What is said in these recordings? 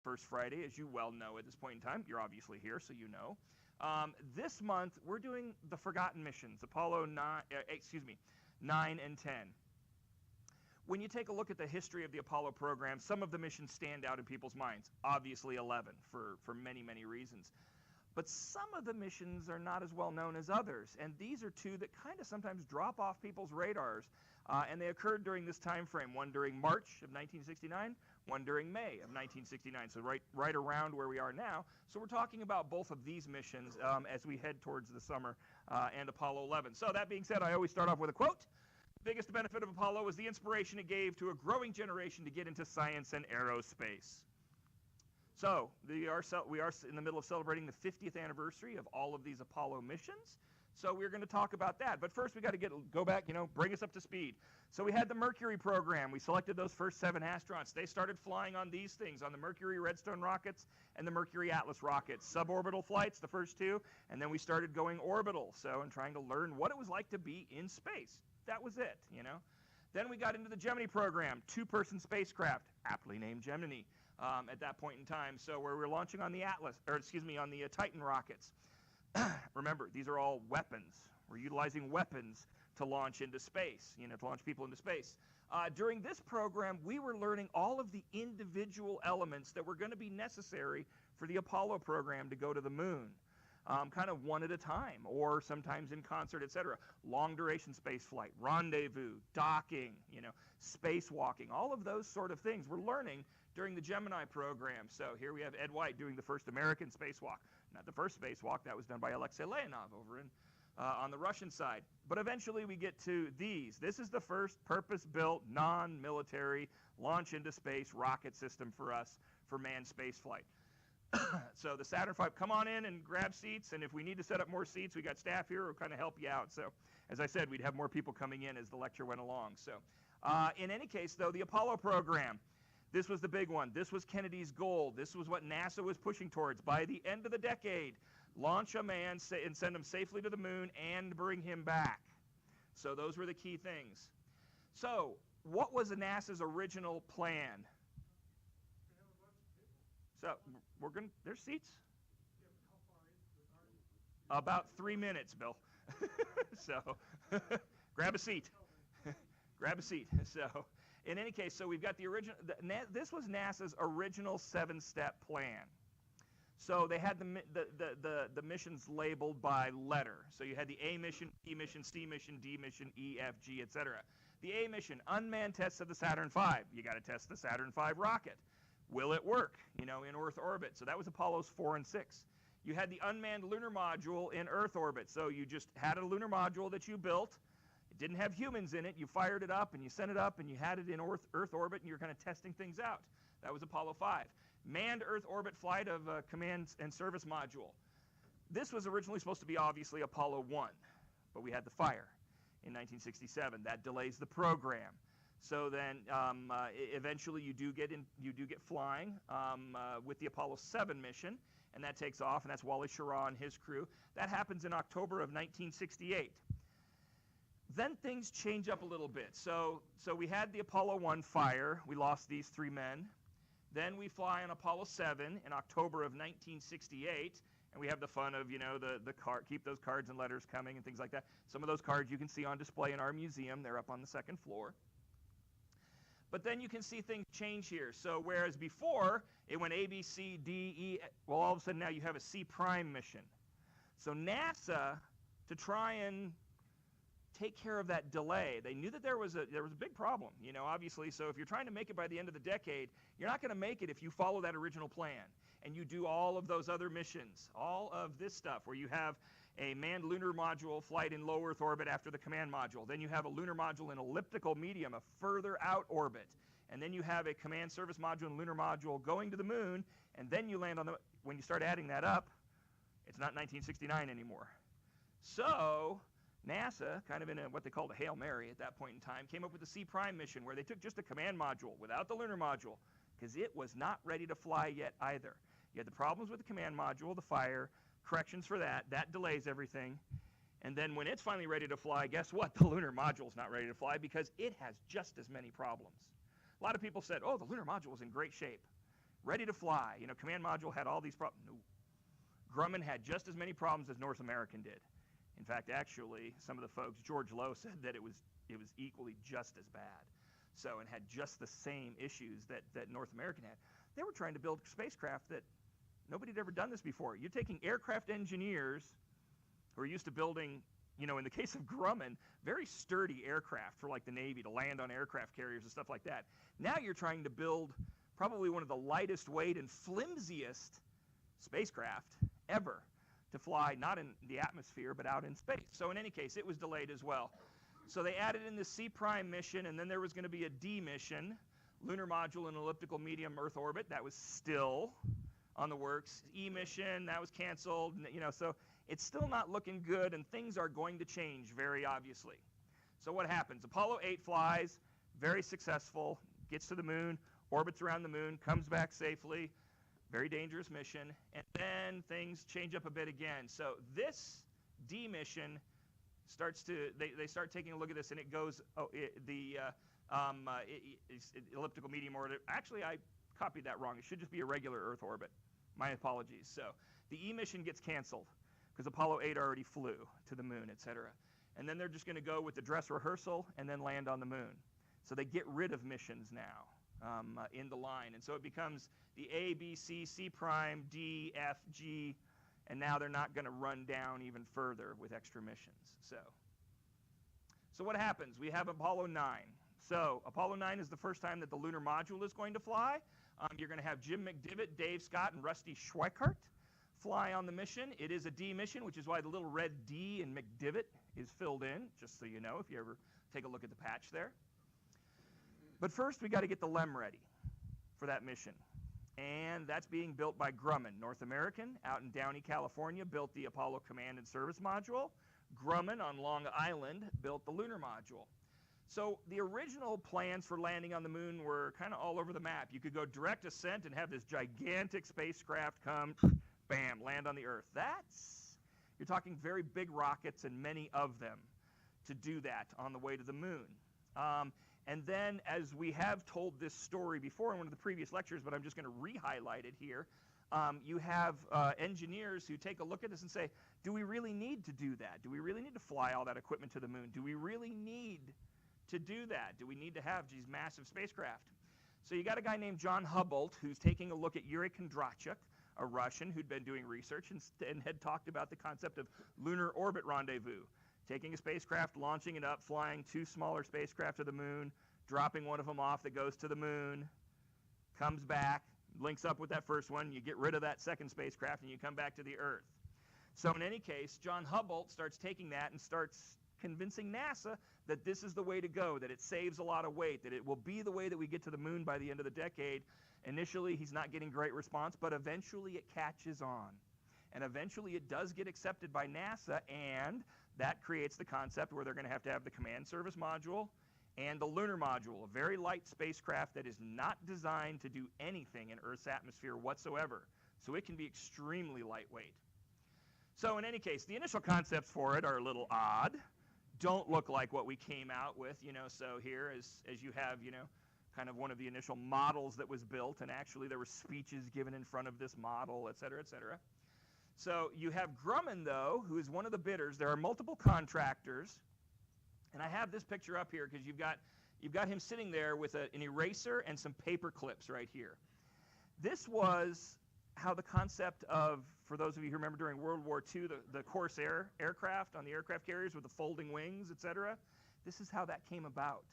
first Friday, as you well know at this point in time. You're obviously here, so you know. This month, we're doing the forgotten missions, Apollo 9, 9 and 10. When you take a look at the history of the Apollo program, some of the missions stand out in people's minds. Obviously 11, for many, many reasons. But some of the missions are not as well known as others, and these are two that kind of sometimes drop off people's radars, and they occurred during this time frame, one during March of 1969, one during May of 1969, so right around where we are now. So we're talking about both of these missions as we head towards the summer and Apollo 11. So that being said, I always start off with a quote. The biggest benefit of Apollo was the inspiration it gave to a growing generation to get into science and aerospace. So we are in the middle of celebrating the 50th anniversary of all of these Apollo missions. So we're going to talk about that. But first we got to go back, bring us up to speed. So we had the Mercury program. We selected those first 7 astronauts. They started flying on these things, on the Mercury Redstone rockets and the Mercury Atlas rockets. Suborbital flights, the first 2, and then we started going orbital, and trying to learn what it was like to be in space. That was it, Then we got into the Gemini program, 2-person spacecraft, aptly named Gemini, at that point in time. So where we're launching on the on the Titan rockets. Remember, these are all weapons. We're utilizing weapons to launch into space, to launch people into space. During this program, we were learning all of the individual elements that were going to be necessary for the Apollo program to go to the moon. Kind of one at a time, or sometimes in concert, etc. Long duration space flight, rendezvous, docking, spacewalking, all of those sort of things we're learning during the Gemini program. So here we have Ed White doing the first American spacewalk. Not the first spacewalk, that was done by Alexei Leonov over on the Russian side. But eventually we get to these. This is the first purpose-built, non-military, launch into space rocket system for us for manned spaceflight. So the Saturn V, come on in and grab seats, and if we need to set up more seats, we got staff here who will kind of help you out. So as I said, we'd have more people coming in as the lecture went along. So in any case, though, the Apollo program, this was the big one. This was Kennedy's goal. This was what NASA was pushing towards. By the end of the decade, launch a man and send him safely to the moon and bring him back. So those were the key things. So what was NASA's original plan? So there's seats. About 3 minutes, Bill. So grab a seat. Grab a seat. So in any case, so we've got the original, this was NASA's original 7-step plan. So they had the missions labeled by letter. So you had the A mission, B mission, C mission, D mission, E, F, G, etc. The A mission, unmanned tests of the Saturn V. You got to test the Saturn V rocket. Will it work, in Earth orbit? So that was Apollos 4 and 6. You had the unmanned lunar module in Earth orbit. So you just had a lunar module that you built. It didn't have humans in it. You fired it up and you sent it up and you had it in Earth orbit and you're kind of testing things out. That was Apollo 5. Manned Earth orbit flight of a command and service module. This was originally supposed to be obviously Apollo 1, but we had the fire in 1967. That delays the program. So then eventually you do get flying with the Apollo 7 mission, and that takes off, and that's Wally Schirra and his crew. That happens in October of 1968. Then things change up a little bit. So we had the Apollo 1 fire. We lost these 3 men. Then we fly on Apollo 7 in October of 1968, and we have the fun of, keep those cards and letters coming and things like that. Some of those cards you can see on display in our museum. They're up on the 2nd floor. But then you can see things change here. So whereas before it went A, B, C, D, E, well, all of a sudden now you have a C prime mission. So NASA, to try and take care of that delay, they knew that there was a big problem, obviously. So if you're trying to make it by the end of the decade, you're not going to make it if you follow that original plan and you do all of those other missions, all of this stuff where you have a manned lunar module flight in low Earth orbit after the command module. Then you have a lunar module in elliptical medium, a further out orbit. And then you have a command service module and lunar module going to the moon, and then you land on the, when you start adding that up, it's not 1969 anymore. So NASA, kind of in what they called a Hail Mary at that point in time, came up with the C prime mission where they took just a command module without the lunar module because it was not ready to fly yet either. You had the problems with the command module, the fire, corrections for that. That delays everything. And then when it's finally ready to fly, guess what? The lunar module's not ready to fly because it has just as many problems. A lot of people said, oh, the lunar module was in great shape. ready to fly. You know, command module had all these problems. No. Grumman had just as many problems as North American did. In fact, actually, some of the folks, George Lowe said that it was equally just as bad. So, and had just the same issues that North American had. They were trying to build spacecraft that nobody had ever done this before. You're taking aircraft engineers who are used to building, you know, in the case of Grumman, very sturdy aircraft for like the Navy to land on aircraft carriers and stuff like that. Now you're trying to build probably one of the lightest weight and flimsiest spacecraft ever to fly, not in the atmosphere, but out in space. So in any case, it was delayed as well. So they added in the C prime mission, and then there was going to be a D mission, lunar module in elliptical medium Earth orbit. That was still on the works. E mission, that was canceled. You know, so it's still not looking good, and things are going to change very obviously. So what happens? Apollo 8 flies, very successful, gets to the moon, orbits around the moon, comes back safely. Very dangerous mission, and then things change up a bit again. So this D mission starts to, they start taking a look at this, and it goes, elliptical medium orbit. Actually, I copied that wrong. It should just be a regular Earth orbit. My apologies. So the E mission gets canceled because Apollo 8 already flew to the moon, etc. And then they're just going to go with the dress rehearsal and then land on the moon. So they get rid of missions now. In the line, and so it becomes the A, B, C, C prime, D, F, G, and now they're not going to run down even further with extra missions. So what happens? We have Apollo 9. So Apollo 9 is the first time that the lunar module is going to fly. You're going to have Jim McDivitt, Dave Scott, and Rusty Schweickart fly on the mission. It is a D mission, which is why the little red D in McDivitt is filled in, just so you know, if you ever take a look at the patch there. But first, we got to get the LEM ready for that mission. And that's being built by Grumman. North American, out in Downey, California, built the Apollo Command and Service Module. Grumman on Long Island built the Lunar Module. So the original plans for landing on the moon were kind of all over the map. You could go direct ascent and have this gigantic spacecraft come, bam, land on the Earth. You're talking very big rockets and many of them to do that on the way to the moon. And then, as we have told this story before in one of the previous lectures, but I'm just going to re-highlight it here, you have engineers who take a look at this and say, do we really need to do that? Do we really need to fly all that equipment to the moon? Do we really need to do that? Do we need to have these massive spacecraft? So you got a guy named John Hubble who's taking a look at Yuri Kondratyuk, a Russian who'd been doing research and had talked about the concept of lunar orbit rendezvous. Taking a spacecraft, launching it up, flying 2 smaller spacecraft to the moon, dropping one of them off that goes to the moon, comes back, links up with that first one, you get rid of that second spacecraft, and you come back to the Earth. So in any case, John Hubble starts taking that and starts convincing NASA that this is the way to go, that it saves a lot of weight, that it will be the way that we get to the moon by the end of the decade. Initially, he's not getting great response, but eventually it catches on. And eventually it does get accepted by NASA, and that creates the concept where they're going to have the command service module and the lunar module, a very light spacecraft that is not designed to do anything in Earth's atmosphere whatsoever. So it can be extremely lightweight. So in any case, the initial concepts for it are a little odd. Don't look like what we came out with, you know. So here, as you have, you know, kind of one of the initial models that was built, and actually there were speeches given in front of this model, et cetera, et cetera. So you have Grumman, though, who is one of the bidders. There are multiple contractors. And I have this picture up here because you've got him sitting there with an eraser and some paper clips right here. This was how the concept of, for those of you who remember during World War II, the Corsair aircraft on the aircraft carriers with the folding wings, etc. This is how that came about.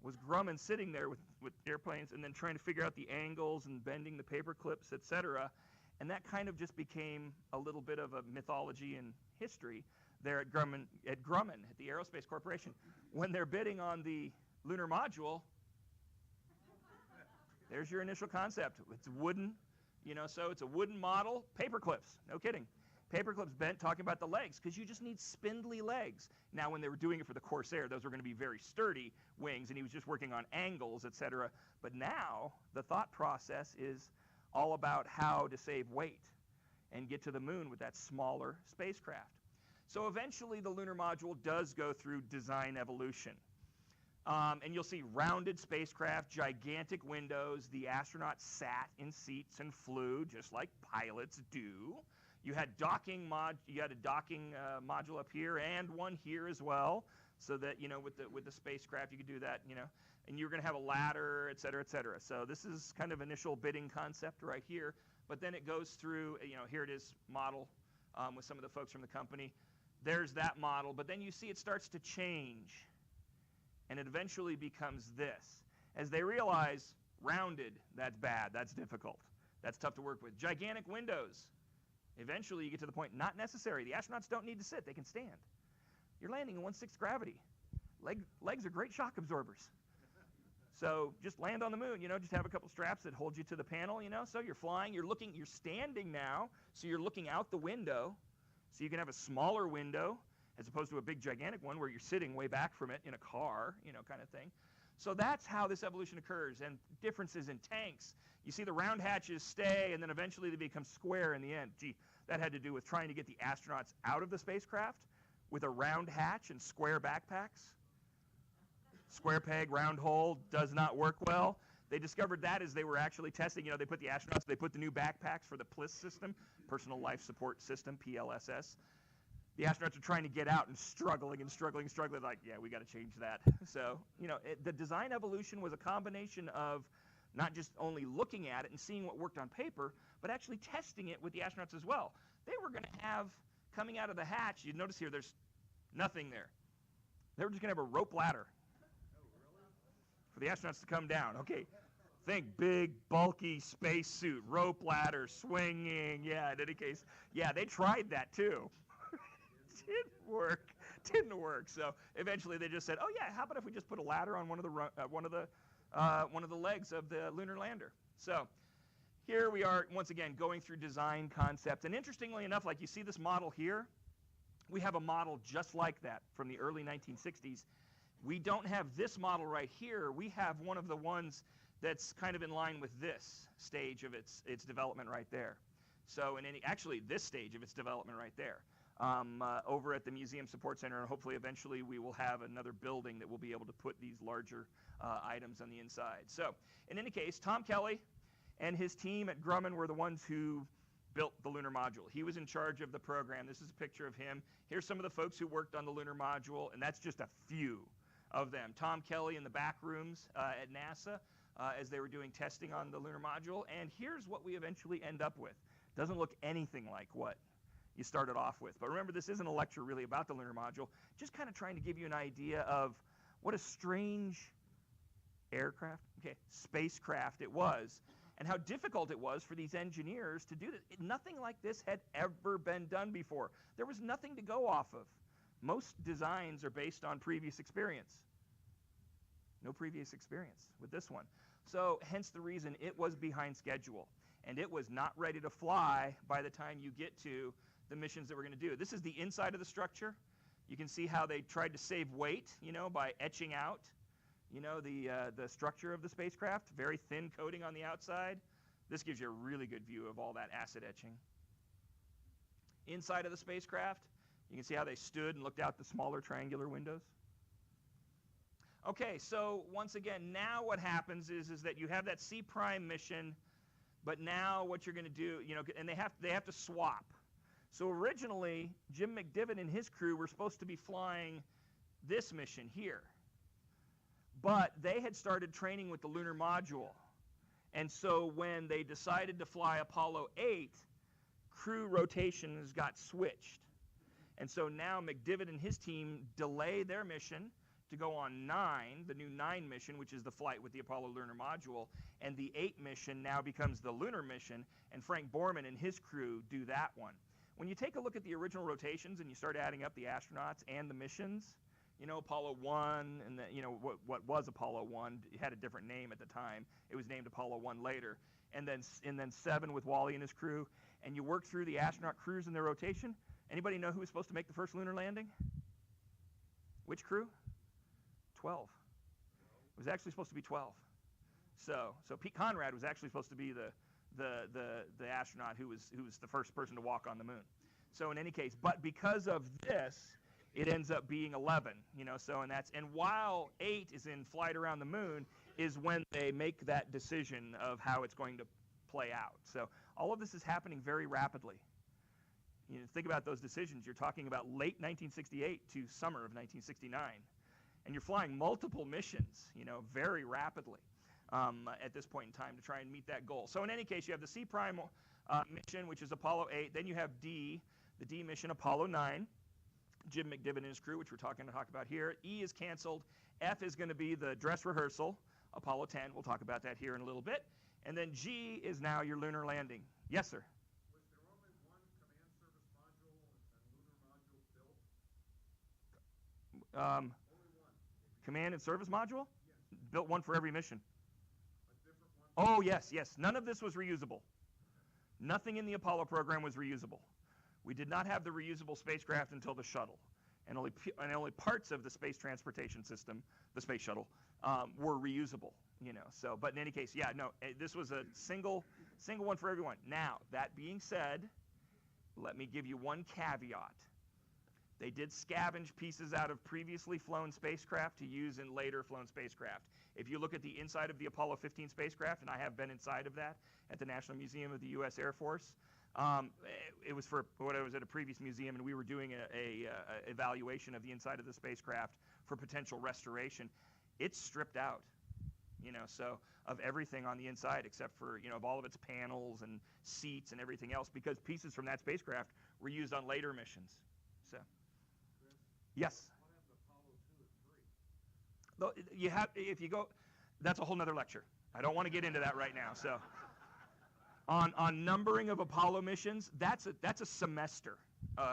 Was Grumman sitting there with airplanes and then trying to figure out the angles and bending the paper clips, etc. And that kind of just became a little bit of a mythology and history there at Grumman, at the Aerospace Corporation. When they're bidding on the lunar module, there's your initial concept. It's wooden, you know, so it's a wooden model, paper clips, no kidding. Paper clips bent, talking about the legs, because you just need spindly legs. Now, when they were doing it for the Corsair, those were going to be very sturdy wings, and he was just working on angles, etc. But now, the thought process is all about how to save weight and get to the moon with that smaller spacecraft. So eventually the lunar module does go through design evolution. And you'll see rounded spacecraft, gigantic windows. The astronauts sat in seats and flew just like pilots do. You had a docking module up here and one here as well, so that with the spacecraft you could do that, and you're going to have a ladder, et cetera, et cetera. So this is kind of initial bidding concept right here, but then it goes through. Here it is, model with some of the folks from the company. There's that model, but then you see it starts to change, and it eventually becomes this. As they realize, rounded, that's bad, that's difficult, that's tough to work with. Gigantic windows. Eventually you get to the point, not necessary. The astronauts don't need to sit, they can stand. You're landing in 1/6 gravity. Legs are great shock absorbers. So just land on the moon, just have a couple straps that hold you to the panel, so you're flying, you're standing now, so you're looking out the window, so you can have a smaller window as opposed to a big gigantic one where you're sitting way back from it in a car, kind of thing. So that's how this evolution occurs, and differences in tanks. You see the round hatches stay, and then eventually they become square in the end. Gee, that had to do with trying to get the astronauts out of the spacecraft with a round hatch and square backpacks. Square peg, round hole, does not work well. They discovered that as they were actually testing. They put the new backpacks for the PLIS system, Personal Life Support System, PLSS. The astronauts are trying to get out and struggling, like, yeah, we got to change that. So, the design evolution was a combination of not just only looking at it and seeing what worked on paper, but actually testing it with the astronauts as well. They were going to have, coming out of the hatch, you notice here there's nothing there. They were just going to have a rope ladder for the astronauts to come down. Okay, think big, bulky spacesuit, rope ladder, swinging. Yeah, in any case, yeah, they tried that too. Didn't work. So eventually they just said, oh yeah, how about if we just put a ladder on one of the legs of the lunar lander? So here we are once again going through design concept, and interestingly enough, like you see this model here, we have a model just like that from the early 1960s. We don't have this model right here. We have one of the ones that's kind of in line with this stage of its development right there. So actually this stage of its development right there. Over at the Museum Support Center, and hopefully eventually we will have another building that will be able to put these larger items on the inside. So in any case, Tom Kelly and his team at Grumman were the ones who built the lunar module. He was in charge of the program. This is a picture of him. Here's some of the folks who worked on the lunar module, and that's just a few of them. Tom Kelly in the back rooms at NASA as they were doing testing on the lunar module, and here's what we eventually end up with. Doesn't look anything like what you started off with. But remember, this isn't a lecture really about the lunar module, just kind of trying to give you an idea of what a strange spacecraft it was, and how difficult it was for these engineers to do this. Nothing like this had ever been done before. There was nothing to go off of. Most designs are based on previous experience. No previous experience with this one. So hence the reason it was behind schedule, and it was not ready to fly by the time you get to the missions that we're going to do. This is the inside of the structure. You can see how they tried to save weight, by etching out, the structure of the spacecraft. Very thin coating on the outside. This gives you a really good view of all that acid etching. Inside of the spacecraft, you can see how they stood and looked out the smaller triangular windows. Okay, so once again, now what happens is that you have that C prime mission, but now what you're going to do, and they have to swap. So originally, Jim McDivitt and his crew were supposed to be flying this mission here. But they had started training with the lunar module. And so when they decided to fly Apollo 8, crew rotations got switched. And so now McDivitt and his team delay their mission to go on 9, the new 9 mission, which is the flight with the Apollo lunar module. And the 8 mission now becomes the lunar mission, and Frank Borman and his crew do that one. When you take a look at the original rotations and you start adding up the astronauts and the missions, Apollo 1 and what was Apollo 1, it had a different name at the time. It was named Apollo 1 later. And then 7 with Wally and his crew. And you work through the astronaut crews and their rotation. Anybody know who was supposed to make the first lunar landing? Which crew? 12. It was actually supposed to be 12. So Pete Conrad was actually supposed to be the astronaut who was the first person to walk on the moon. So in any case, but because of this, it ends up being 11, so and while 8 is in flight around the moon is when they make that decision of how it's going to play out. So all of this is happening very rapidly. Think about those decisions. You're talking about late 1968 to summer of 1969. And you're flying multiple missions, very rapidly at this point in time to try and meet that goal. So in any case, you have the C prime mission, which is Apollo 8. Then you have D, the D mission, Apollo 9. Jim McDivitt and his crew, which we're talk about here. E is canceled. F is going to be the dress rehearsal, Apollo 10. We'll talk about that here in a little bit. And then G is now your lunar landing. Yes, sir? Was there only one command service module and lunar module built? Only one. Command and service module? Yes. Built one for every mission. A different one? Oh, yes, yes. None of this was reusable. Nothing in the Apollo program was reusable. We did not have the reusable spacecraft until the shuttle. And only parts of the space transportation system, the space shuttle, were reusable. So, but in any case, yeah, no, this was a single one for everyone. Now, that being said, let me give you one caveat. They did scavenge pieces out of previously flown spacecraft to use in later flown spacecraft. If you look at the inside of the Apollo 15 spacecraft, and I have been inside of that at the National Museum of the U.S. Air Force, it was for when I was at a previous museum, and we were doing a evaluation of the inside of the spacecraft for potential restoration. It's stripped out, so of everything on the inside except for, of all of its panels and seats and everything else, because pieces from that spacecraft were used on later missions. So, Chris, yes. what happened to Apollo 2 and 3? You have, if you go, that's a whole nother lecture. I don't want to get into that right now. So, on numbering of Apollo missions, that's a semester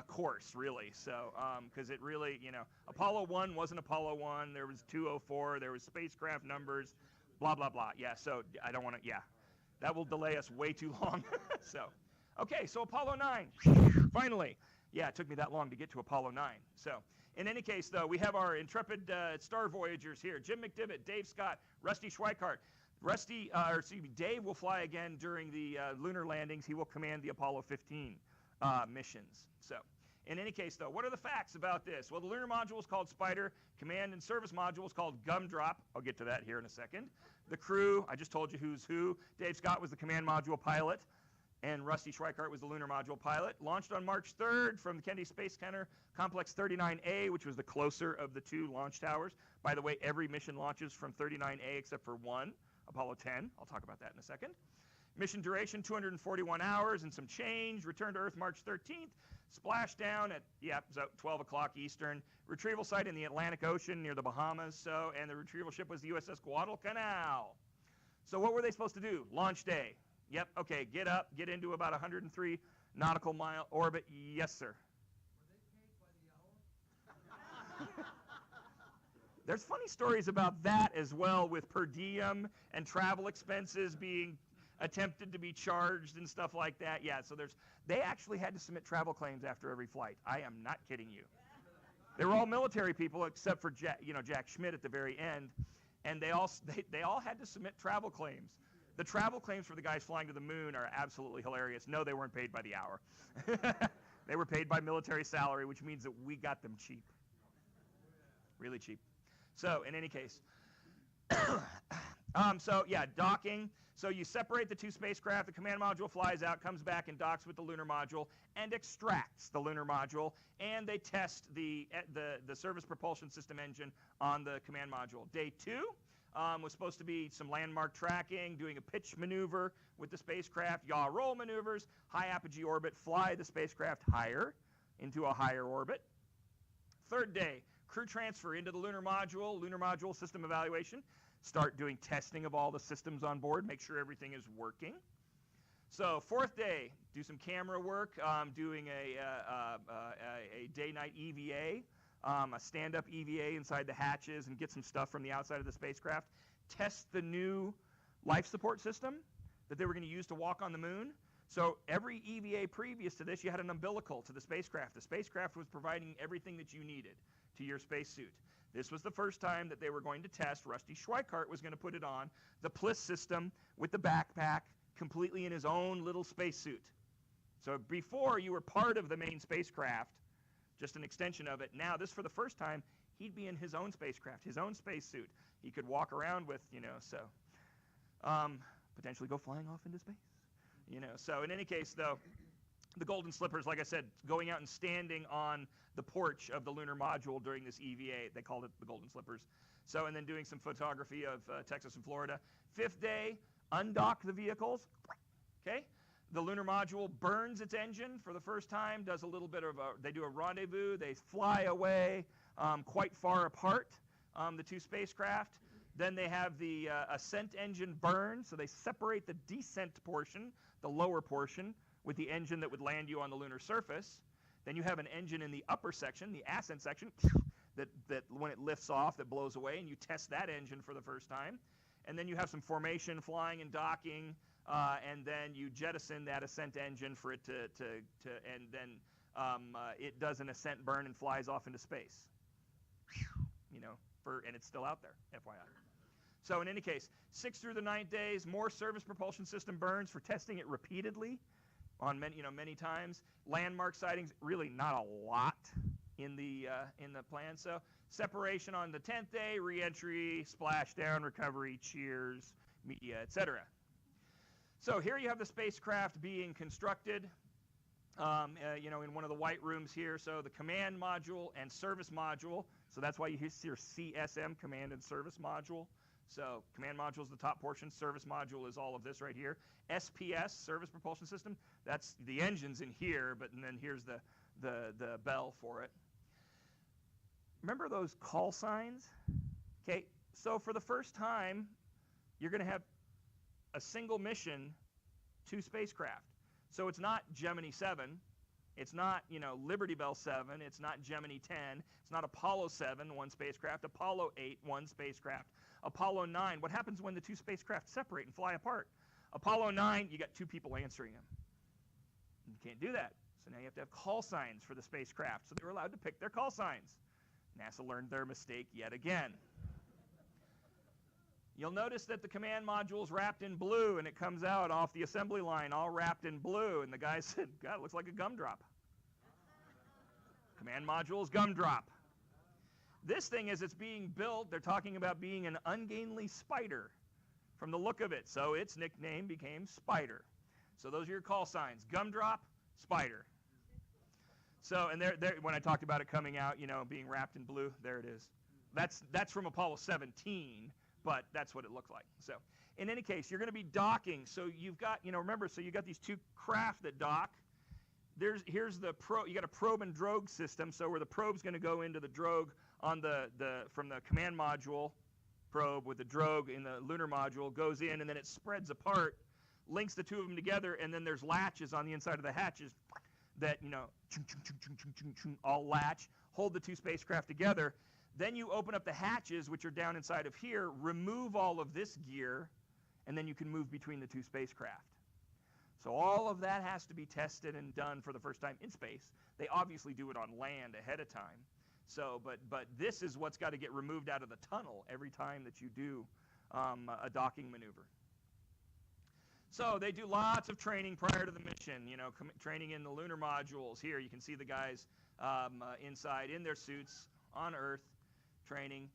course, really. So, because it really, Apollo 1 wasn't Apollo 1. There was 204. There was spacecraft numbers, blah, blah, blah. Yeah, so I don't want to, yeah. That will delay us way too long. So, okay, so Apollo 9, finally. Yeah, it took me that long to get to Apollo 9. So, in any case, though, we have our intrepid star voyagers here. Jim McDivitt, Dave Scott, Rusty Schweikart. Dave will fly again during the lunar landings. He will command the Apollo 15 missions. So, in any case, though, what are the facts about this? Well, the lunar module is called Spider. Command and service module is called Gumdrop. I'll get to that here in a second. The crew, I just told you who's who. Dave Scott was the command module pilot, and Rusty Schweikart was the lunar module pilot. Launched on March 3rd from the Kennedy Space Center, Complex 39A, which was the closer of the two launch towers. By the way, every mission launches from 39A except for one. Apollo 10. I'll talk about that in a second. Mission duration, 241 hours and some change. Return to Earth March 13th. Splash down at, 12 o'clock Eastern. Retrieval site in the Atlantic Ocean near the Bahamas. And the retrieval ship was the USS Guadalcanal. So what were they supposed to do? Launch day. Yep, okay, get up, get into about 103 nautical mile orbit. Yes, sir. Were they paid by the hour? There's funny stories about that as well, with per diem and travel expenses being attempted to be charged and stuff like that. Yeah, so they actually had to submit travel claims after every flight. I am not kidding you. They were all military people except for Jack Schmidt at the very end, and they all had to submit travel claims. The travel claims for the guys flying to the moon are absolutely hilarious. No, they weren't paid by the hour. They were paid by military salary, which means that we got them cheap. Really cheap. So, in any case, docking. So you separate the two spacecraft. The command module flies out, comes back, and docks with the lunar module, and extracts the lunar module. And they test the service propulsion system engine on the command module. Day 2 was supposed to be some landmark tracking, doing a pitch maneuver with the spacecraft, yaw roll maneuvers, high apogee orbit, fly the spacecraft higher into a higher orbit. Third day, crew transfer into the lunar module system evaluation, start doing testing of all the systems on board, make sure everything is working. So fourth day, do some camera work, doing a day-night EVA, a stand-up EVA inside the hatches, and get some stuff from the outside of the spacecraft. Test the new life support system that they were going to use to walk on the moon. So every EVA previous to this, you had an umbilical to the spacecraft. The spacecraft was providing everything that you needed to your spacesuit. This was the first time that they were going to test. Rusty Schweikart was going to put it on, the Bliss system with the backpack, completely in his own little spacesuit. So before, you were part of the main spacecraft, just an extension of it. Now, this for the first time, he'd be in his own spacecraft, his own spacesuit. He could walk around with, potentially go flying off into space. So in any case, though, the Golden Slippers, like I said, going out and standing on the porch of the lunar module during this EVA, they called it the Golden Slippers. So, and then doing some photography of Texas and Florida. 5th day, undock the vehicles. Okay, the lunar module burns its engine for the first time, does a little bit of they do a rendezvous, they fly away quite far apart, the two spacecraft. Then they have the ascent engine burn, so they separate the descent portion, the lower portion, with the engine that would land you on the lunar surface. Then you have an engine in the upper section, the ascent section, that when it lifts off, that blows away, and you test that engine for the first time. And then you have some formation, flying and docking, and then you jettison that ascent engine for it and then it does an ascent burn and flies off into space. And it's still out there, FYI. So in any case, 6th through the 9th days, more service propulsion system burns for testing it repeatedly on many times. Landmark sightings, really not a lot in the plan. So separation on the 10th day, re-entry, splashdown, recovery, cheers, media, etc. So here you have the spacecraft being constructed, in one of the white rooms here. So the command module and service module. So that's why you hear CSM, command and service module. So command module is the top portion. Service module is all of this right here. SPS, service propulsion system. That's the engines in here, and then here's the bell for it. Remember those call signs? Okay, so for the first time, you're going to have a single mission, 2 spacecraft. So it's not Gemini 7, it's not, Liberty Bell 7, it's not Gemini 10, it's not Apollo 7, 1 spacecraft, Apollo 8, 1 spacecraft, Apollo 9. What happens when the 2 spacecraft separate and fly apart? Apollo 9, you got 2 people answering them. You can't do that. So now you have to have call signs for the spacecraft. So they were allowed to pick their call signs. NASA learned their mistake yet again. You'll notice that the command module is wrapped in blue, and it comes out off the assembly line all wrapped in blue. And the guy said, God, it looks like a gumdrop. Command module is gumdrop. This thing, as it's being built, they're talking about being an ungainly spider from the look of it. So its nickname became Spider. So those are your call signs. Gumdrop, Spider. So, and when I talked about it coming out, being wrapped in blue, there it is. That's from Apollo 17, but that's what it looked like. So, in any case, you're going to be docking. So you've got, remember, so you got these 2 craft that dock. Here's the you got a probe and drogue system. So where the probe's going to go into the drogue on from the command module probe with the drogue in the lunar module, goes in, and then it spreads apart, links the 2 of them together, and then there's latches on the inside of the hatches that, all latch, hold the 2 spacecraft together. Then you open up the hatches, which are down inside of here, remove all of this gear, and then you can move between the 2 spacecraft. So all of that has to be tested and done for the first time in space. They obviously do it on land ahead of time. So, but this is what's got to get removed out of the tunnel every time that you do a docking maneuver. So they do lots of training prior to the mission, training in the lunar modules. Here you can see the guys inside in their suits on Earth training.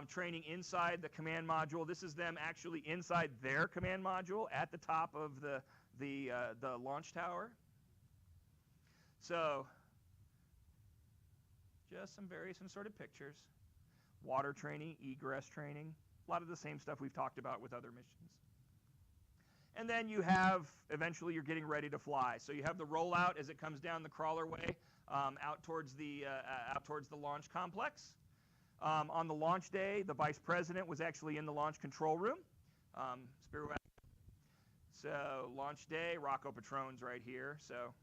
Training inside the command module. This is them actually inside their command module at the top of the launch tower. So just some various assorted pictures. Water training, egress training, a lot of the same stuff we've talked about with other missions. And then you have, eventually you're getting ready to fly. So you have the rollout as it comes down the crawlerway out towards the launch complex. On the launch day, the vice president was actually in the launch control room. So launch day, Rocco Patron's right here. So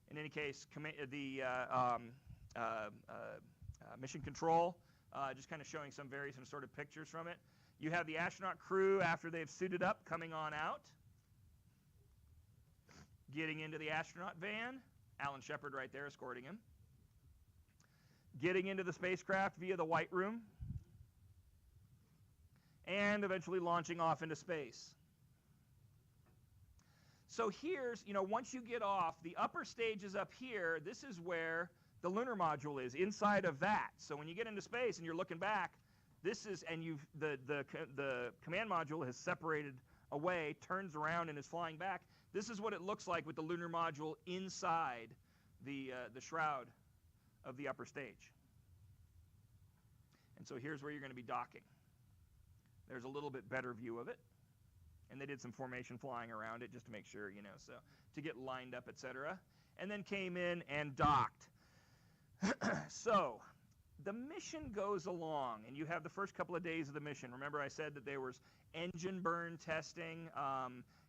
in any case, the mission control, just kind of showing some various assorted pictures from it. You have the astronaut crew after they've suited up coming on out, getting into the astronaut van. Alan Shepard right there escorting him. Getting into the spacecraft via the white room, and eventually launching off into space. So here's, once you get off, the upper stage is up here. This is where the lunar module is, inside of that. So when you get into space and you're looking back, this is, and the command module has separated away, turns around, and is flying back. This is what it looks like with the lunar module inside the shroud of the upper stage. And so here's where you're going to be docking. There's a little bit better view of it. And they did some formation flying around it just to make sure, so to get lined up, etc. And then came in and docked. So the mission goes along, and you have the first couple of days of the mission. Remember I said that there was engine burn testing,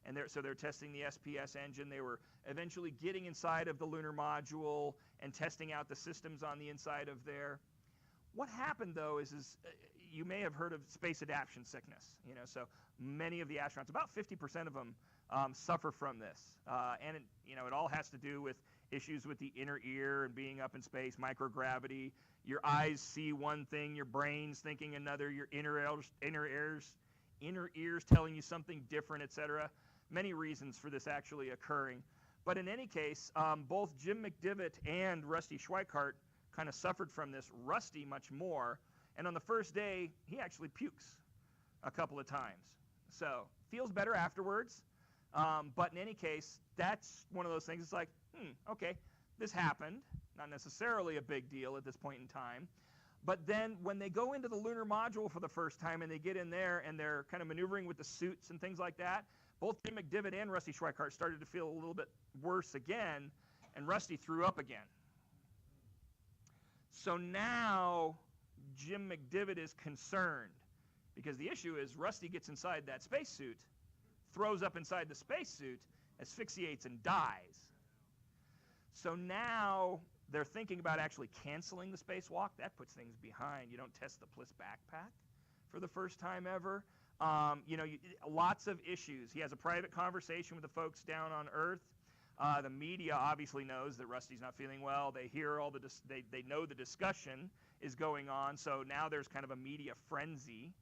and so they're testing the SPS engine. They were eventually getting inside of the lunar module and testing out the systems on the inside of there. What happened, though, is you may have heard of space adaption sickness. So many of the astronauts, about 50% of them, suffer from this. And it all has to do with issues with the inner ear and being up in space, microgravity. Your eyes see one thing, your brain's thinking another, your inner ears telling you something different, etc. Many reasons for this actually occurring. But in any case, both Jim McDivitt and Rusty Schweikart kind of suffered from this. Rusty much more. And on the first day, he actually pukes a couple of times. So feels better afterwards. But in any case, that's one of those things. It's like, okay, this happened. Not necessarily a big deal at this point in time. But then when they go into the lunar module for the first time and they get in there and they're kind of maneuvering with the suits and things like that, both Jim McDivitt and Rusty Schweikart started to feel a little bit worse again, and Rusty threw up again. So now Jim McDivitt is concerned because the issue is Rusty gets inside that spacesuit, throws up inside the spacesuit, asphyxiates, and dies. So now they're thinking about actually canceling the spacewalk. That puts things behind. You don't test the Bliss backpack for the first time ever. Lots of issues. He has a private conversation with the folks down on Earth. The media obviously knows that Rusty's not feeling well. They hear all they know the discussion is going on. So now there's kind of a media frenzy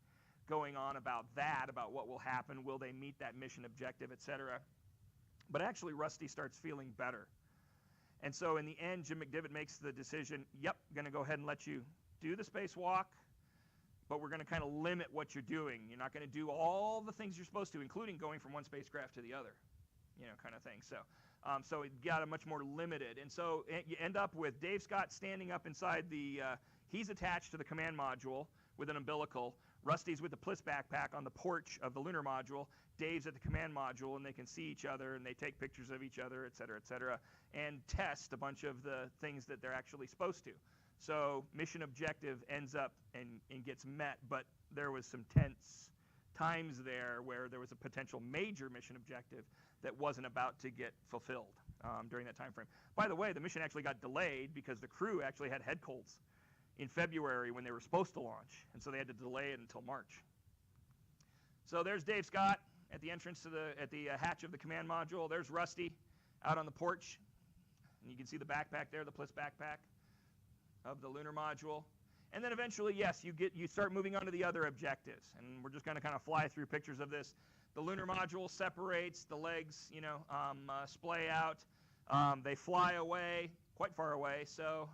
going on about that, about what will happen. Will they meet that mission objective, etc. But actually, Rusty starts feeling better. And so in the end, Jim McDivitt makes the decision, yep, going to go ahead and let you do the spacewalk, but we're going to kind of limit what you're doing. You're not going to do all the things you're supposed to, including going from one spacecraft to the other, kind of thing. So it got a much more limited. And so you end up with Dave Scott standing up inside he's attached to the command module with an umbilical. Rusty's with the Bliss backpack on the porch of the lunar module. Dave's at the command module, and they can see each other, and they take pictures of each other, et cetera, and test a bunch of the things that they're actually supposed to. So mission objective ends up and gets met, but there was some tense times there where there was a potential major mission objective that wasn't about to get fulfilled during that time frame. By the way, the mission actually got delayed because the crew actually had head colds in February when they were supposed to launch, and so they had to delay it until March. So there's Dave Scott at the entrance to the hatch of the command module. There's Rusty out on the porch, and you can see the backpack there, the Bliss backpack of the lunar module. And then eventually, yes, you start moving on to the other objectives, and we're just going to kind of fly through pictures of this. The lunar module separates, the legs, splay out. They fly away, quite far away. So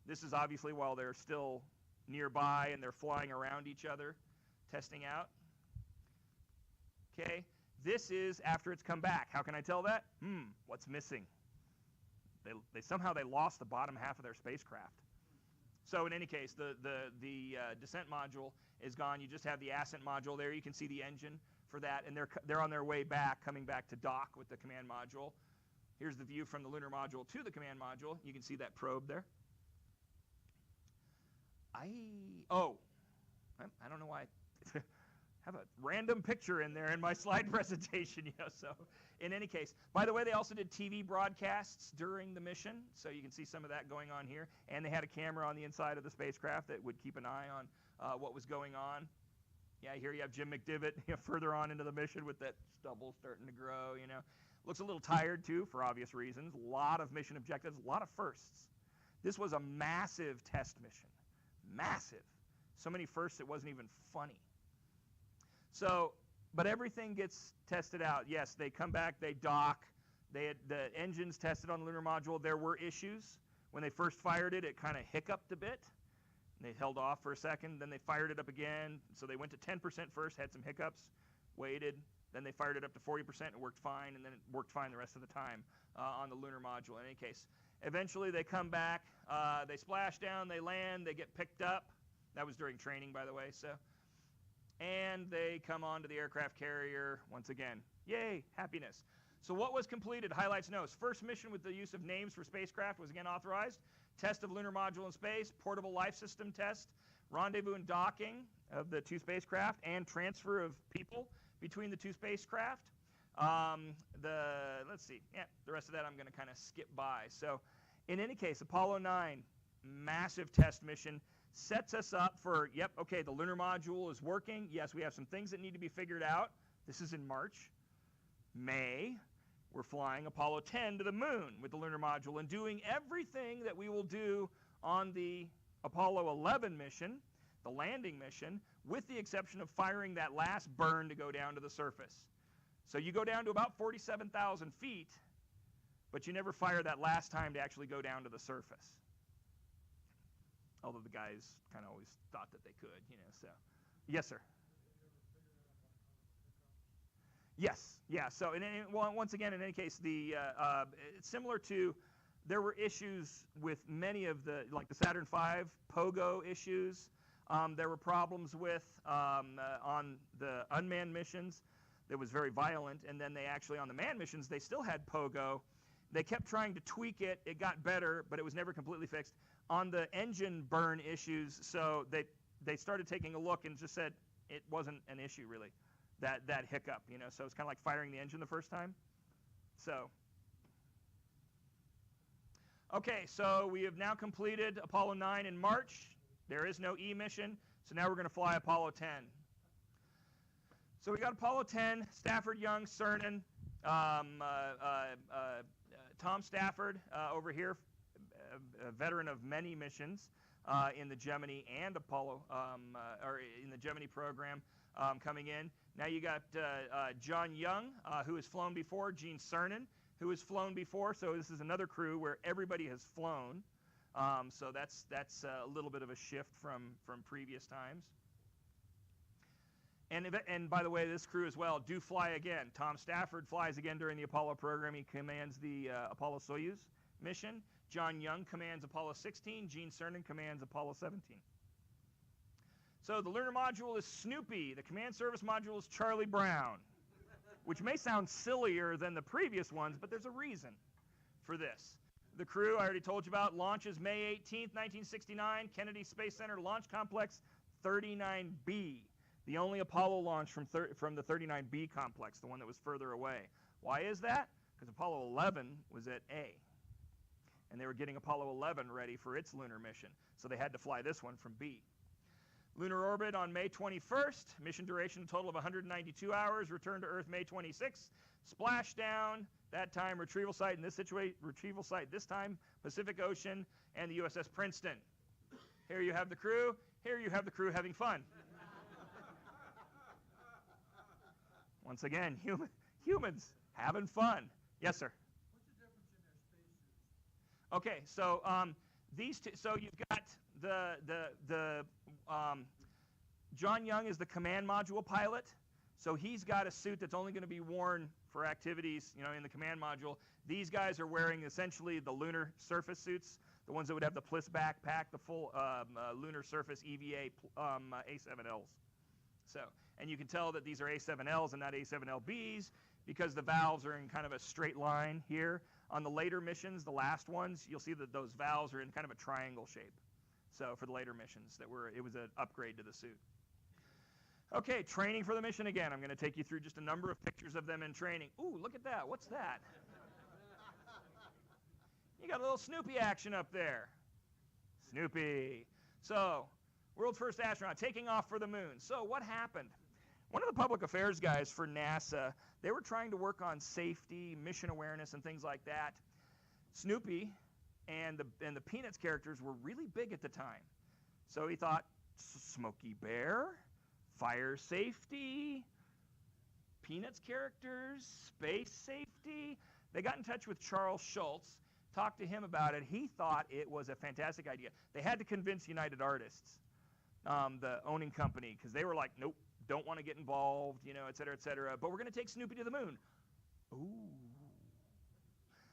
this is obviously while they're still nearby and they're flying around each other, testing out. Okay, this is after it's come back. How can I tell that? What's missing? Somehow they lost the bottom half of their spacecraft. So in any case, the descent module is gone. You just have the ascent module there. You can see the engine for that, and they're on their way back, coming back to dock with the command module. Here's the view from the lunar module to the command module. You can see that probe there. I don't know why I have a random picture in there in my slide presentation. So in any case, by the way, they also did TV broadcasts during the mission, so you can see some of that going on here. And they had a camera on the inside of the spacecraft that would keep an eye on what was going on. Yeah, here you have Jim McDivitt further on into the mission with that stubble starting to grow. Looks a little tired too, for obvious reasons. A lot of mission objectives, a lot of firsts. This was a massive test mission. Massive. So many firsts it wasn't even funny. So but everything gets tested out. Yes, they come back, they dock. They had the engines tested on the lunar module. There were issues. When they first fired it, it kind of hiccuped a bit. They held off for a second, then they fired it up again. So they went to 10% first, had some hiccups, waited, then they fired it up to 40%, it worked fine, and then it worked fine the rest of the time on the lunar module. In any case, eventually they come back, they splash down, they land, they get picked up. That was during training, by the way. And they come onto the aircraft carrier once again. Yay, happiness. So what was completed? Highlights notes. First mission with the use of names for spacecraft was again authorized. Test of lunar module in space, portable life system test, rendezvous and docking of the two spacecraft, and transfer of people between the two spacecraft. Let's see. Yeah, the rest of that I'm going to kind of skip by. So in any case, Apollo 9, massive test mission, sets us up for, yep, okay, the lunar module is working. Yes, we have some things that need to be figured out. This is in March. May, we're flying Apollo 10 to the moon with the lunar module and doing everything that we will do on the Apollo 11 mission, the landing mission, with the exception of firing that last burn to go down to the surface. So you go down to about 47,000 feet, but you never fire that last time to actually go down to the surface. Although the guys kind of always thought that they could, you know, so. Yes, sir. Yes, yeah. So, once again, in any case, it's similar to, there were issues with many of the, like the Saturn V pogo issues. There were problems with on the unmanned missions. That was very violent, and then they actually on the manned missions they still had pogo. They kept trying to tweak it. It got better, but it was never completely fixed. On the engine burn issues, so they started taking a look and just said it wasn't an issue really. That hiccup, you know, so it's kind of like firing the engine the first time. So, okay, so we have now completed Apollo 9 in March. There is no E mission, so now we're going to fly Apollo 10. So we got Apollo 10, Stafford, Young, Cernan, Tom Stafford over here, a veteran of many missions in the Gemini and Apollo, or in the Gemini program coming in. Now you got John Young, who has flown before, Gene Cernan, who has flown before. So this is another crew where everybody has flown. So that's a little bit of a shift from previous times. And by the way, this crew as well do fly again. Tom Stafford flies again during the Apollo program. He commands the Apollo Soyuz mission. John Young commands Apollo 16. Gene Cernan commands Apollo 17. So the lunar module is Snoopy. The command service module is Charlie Brown, which may sound sillier than the previous ones, but there's a reason for this. The crew I already told you about launches May 18th, 1969, Kennedy Space Center Launch Complex 39B. The only Apollo launch from the 39B complex, the one that was further away. Why is that? Because Apollo 11 was at A. And they were getting Apollo 11 ready for its lunar mission. So they had to fly this one from B. Lunar orbit on May 21st. Mission duration a total of 192 hours. Return to Earth May 26th. Splashdown. That time retrieval site in this situation. Retrieval site this time Pacific Ocean and the USS Princeton. Here you have the crew. Here you have the crew having fun. Once again, humans having fun. Yes, sir. What's the difference in their spacesuits? Okay, so these two. So you've got John Young is the command module pilot. So he's got a suit that's only going to be worn for activities, you know, in the command module. These guys are wearing essentially the lunar surface suits, the ones that would have the Bliss backpack, the full lunar surface EVA A7Ls. So, and you can tell that these are A7Ls and not A7LBs because the valves are in kind of a straight line here. On the later missions, the last ones, you'll see that those valves are in kind of a triangle shape. So for the later missions, it was an upgrade to the suit. Okay, training for the mission again. I'm going to take you through just a number of pictures of them in training. Ooh, look at that. What's that? You got a little Snoopy action up there. Snoopy. So, world's first astronaut taking off for the moon. So what happened? One of the public affairs guys for NASA, they were trying to work on safety, mission awareness, and things like that. Snoopy and the Peanuts characters were really big at the time. So he thought, Smokey Bear, fire safety, Peanuts characters, space safety. They got in touch with Charles Schultz, talked to him about it. He thought it was a fantastic idea. They had to convince United Artists, the owning company, because they were like, nope, don't want to get involved, you know, et cetera, but we're going to take Snoopy to the moon. Ooh.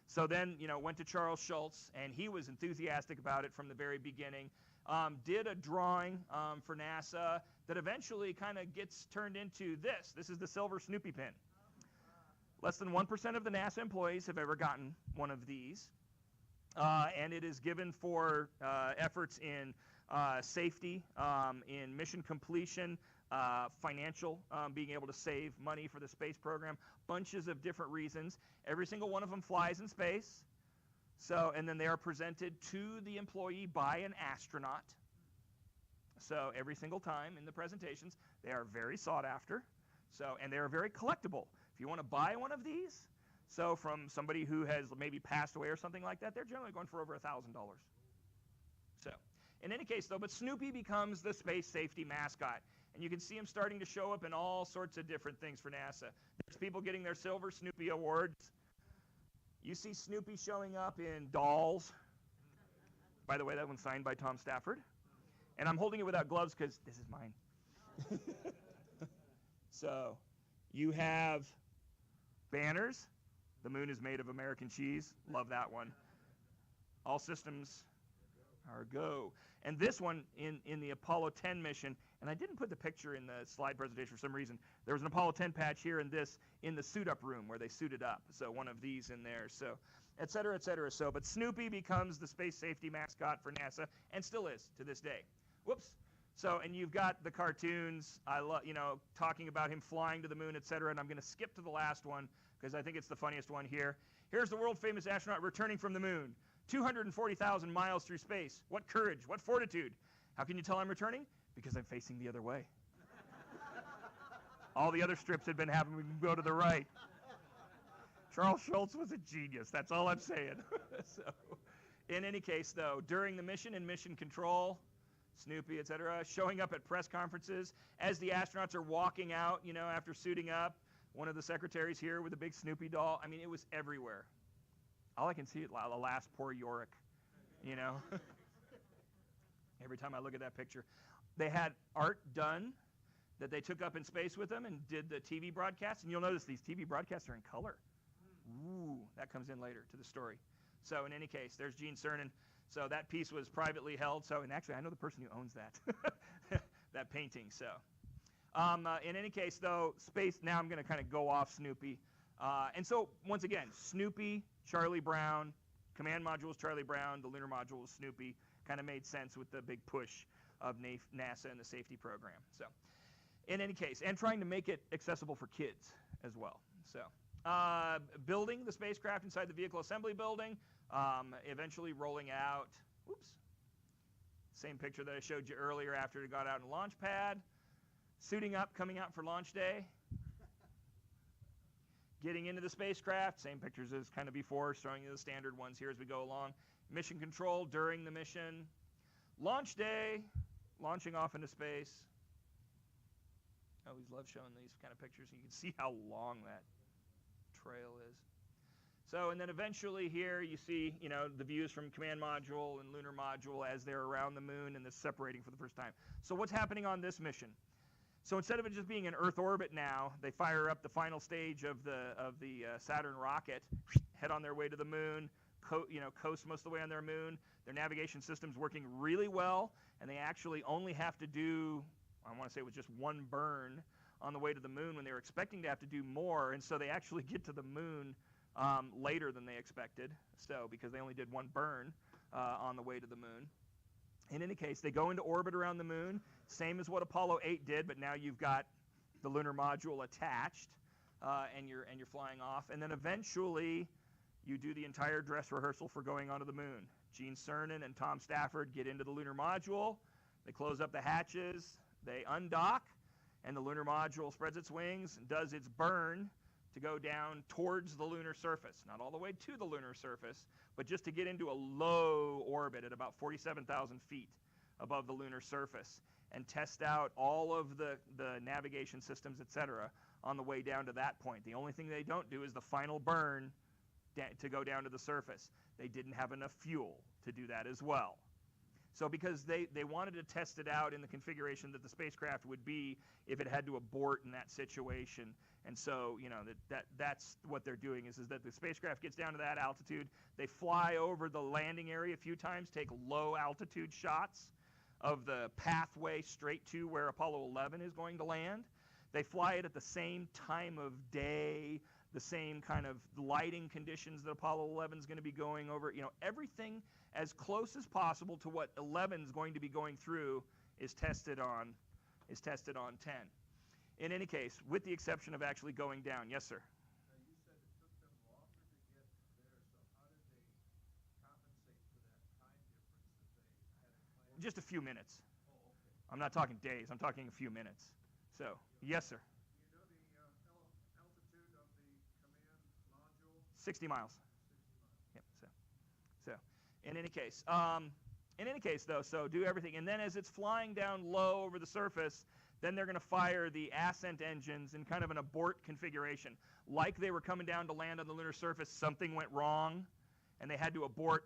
So then, you know, went to Charles Schultz, and he was enthusiastic about it from the very beginning. Did a drawing for NASA that eventually kind of gets turned into this. This is the silver Snoopy Pin. Less than 1% of the NASA employees have ever gotten one of these. And it is given for efforts in safety, in mission completion, financial, being able to save money for the space program, bunches of different reasons. Every single one of them flies in space. So, and then they are presented to the employee by an astronaut. So every single time in the presentations, they are very sought after. So, and they are very collectible. If you want to buy one of these, so from somebody who has maybe passed away or something like that, they're generally going for over $1,000. So, in any case though, but Snoopy becomes the space safety mascot. And you can see him starting to show up in all sorts of different things for NASA. There's people getting their silver Snoopy awards. You see Snoopy showing up in dolls. By the way, that one's signed by Tom Stafford. And I'm holding it without gloves because this is mine. So, you have banners. The moon is made of American cheese. Love that one. All systems are go. And this one in the Apollo 10 mission, and I didn't put the picture in the slide presentation for some reason. There was an Apollo 10 patch here and this in the suit-up room where they suited up. So one of these in there. So, et cetera, et cetera. So, but Snoopy becomes the space safety mascot for NASA and still is to this day. Whoops. So, and you've got the cartoons, you know, talking about him flying to the moon, et cetera. And I'm going to skip to the last one because I think it's the funniest one here. Here's the world-famous astronaut returning from the moon. 240,000 miles through space. What courage, what fortitude. How can you tell I'm returning? Because I'm facing the other way. All the other strips had been having me go to the right. Charles Schultz was a genius. That's all I'm saying. So, in any case, though, during the mission and mission control, Snoopy, et cetera, showing up at press conferences as the astronauts are walking out, you know, after suiting up. One of the secretaries here with a big Snoopy doll. I mean, it was everywhere. All I can see is, alas, poor Yorick, you know. Every time I look at that picture. They had art done that they took up in space with them and did the TV broadcasts. And you'll notice these TV broadcasts are in color. Ooh, that comes in later to the story. So in any case, there's Gene Cernan. So that piece was privately held. So, and actually, I know the person who owns that, that painting. So in any case, though, space, now I'm going to kind of go off Snoopy. And so, once again, Snoopy, Charlie Brown, command module is Charlie Brown, the lunar module is Snoopy. Kind of made sense with the big push of NASA and the safety program. So, in any case, and trying to make it accessible for kids as well. So, building the spacecraft inside the vehicle assembly building, eventually rolling out, whoops, same picture that I showed you earlier after it got out in launch pad, suiting up, coming out for launch day, getting into the spacecraft, same pictures as kind of before, showing you the standard ones here as we go along, mission control during the mission, launch day, launching off into space. I always love showing these kind of pictures. You can see how long that trail is. So, and then eventually here you see, you know, the views from command module and lunar module as they're around the moon and this separating for the first time. So what's happening on this mission? So instead of it just being an Earth orbit now, they fire up the final stage of the Saturn rocket, head on their way to the moon, coast most of the way on their moon. Their navigation system's working really well, and they actually only have to do, I want to say it was just one burn on the way to the moon when they were expecting to have to do more, and so they actually get to the moon later than they expected, so because they only did one burn on the way to the moon. In any case, they go into orbit around the moon, same as what Apollo 8 did, but now you've got the lunar module attached, and you're flying off. And then eventually, you do the entire dress rehearsal for going onto the moon. Gene Cernan and Tom Stafford get into the lunar module. They close up the hatches. They undock, and the lunar module spreads its wings and does its burn to go down towards the lunar surface. Not all the way to the lunar surface, but just to get into a low orbit at about 47,000 feet above the lunar surface and test out all of the navigation systems, etc., on the way down to that point. The only thing they don't do is the final burn to go down to the surface. They didn't have enough fuel to do that as well. So because they wanted to test it out in the configuration that the spacecraft would be if it had to abort in that situation. And so, you know, that's what they're doing is that the spacecraft gets down to that altitude. They fly over the landing area a few times, take low altitude shots of the pathway straight to where Apollo 11 is going to land. They fly it at the same time of day, the same kind of lighting conditions that Apollo 11 is going to be going over. You know, everything as close as possible to what 11 is going to be going through is tested on 10. In any case, with the exception of actually going down. Yes, sir? You said it took them longer to get there, so how did they compensate for that time difference that they had planned? Just a few minutes. Oh, okay. I'm not talking days. I'm talking a few minutes. So, yes, sir? You know the altitude of the command module? 60 miles. 60 miles. Yep. So in any case, though, so do everything, and then as it's flying down low over the surface, then they're going to fire the ascent engines in kind of an abort configuration, like they were coming down to land on the lunar surface. Something went wrong, and they had to abort